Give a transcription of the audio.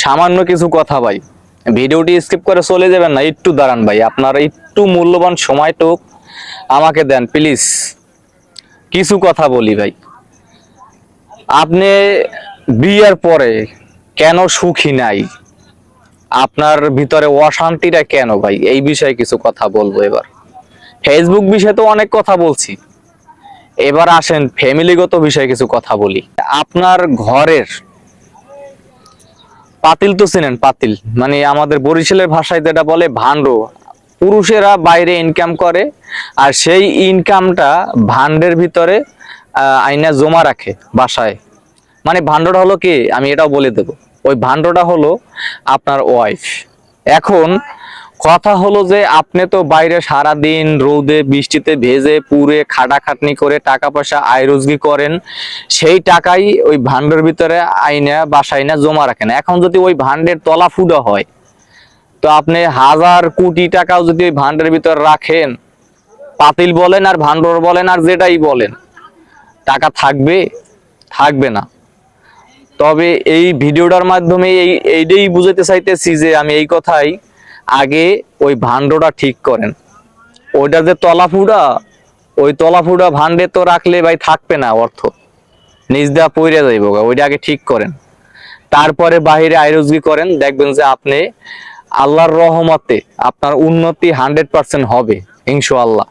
সামান্য কিছু কথা ভাই, ভিডিওটি স্কিপ করে চলে যাবেন না, একটু দাঁড়ান ভাই, আপনার একটু মূল্যবান সময়টুক আমাকে দেন প্লিজ। কিছু কথা বলি ভাই, আপনি বিয়ের পরে কেন সুখী নাই, আপনার ভিতরে অশান্তিটা কেন ভাই, এই বিষয়ে কিছু কথা বলবো। এবার ফেসবুক বিষয়ে তো অনেক কথা বলছি, এবার আসেন ফ্যামিলিগত বিষয়ে কিছু কথা বলি। আপনার ঘরের পাতিল তো চেনেন, পাতিল মানে আমাদের বরিশালের ভাষায় যেটা বলে ভান্ড, পুরুষেরা বাইরে ইনকাম করে আর সেই ইনকামটা ভান্ডের ভিতরে আইনা জমা রাখে বাসায়। মানে ভান্ডটা হলো কি, আমি এটাও বলে দেব, ওই ভান্ডটা হলো আপনার ওয়াইফ। এখন কথা হলো যে আপনি তো বাইরে সারা দিন রোদে বৃষ্টিতে ভেজে পুড়ে খাটাখাটনি করে টাকা পয়সা আয় রোজগার করেন, সেই টাকাই ওই ভান্ডের ভিতরে আইনা বাসায় না জমা রাখেন। এখন যদি ওই ভান্ডের তলা ফুটা হয়, তো আপনি হাজার কোটি টাকাও যদি ওই ভান্ডের ভিতরে রাখেন, পাতিল বলেন আর ভান্ডর বলেন আর যেটাই বলেন, টাকা থাকবে? থাকবে না। তবে এই ভিডিওটার মাধ্যমে এইটাই বুঝাতে চাইতেছি যে আমি এই কথাই, আগে ওই ভান্ডটা ঠিক করেন। ওইটা যে তলাফুডা, ওই তলাফুডা ভান্ডে তো রাখলে ভাই থাকবে না, অর্থ নিজ দেওয়া পইরা যাইব, ওইটা আগে ঠিক করেন, তারপরে বাহিরে আয় করেন। দেখবেন যে আপনি আল্লাহর রহমতে আপনার উন্নতি 100% হবে ইনশাআল্লাহ।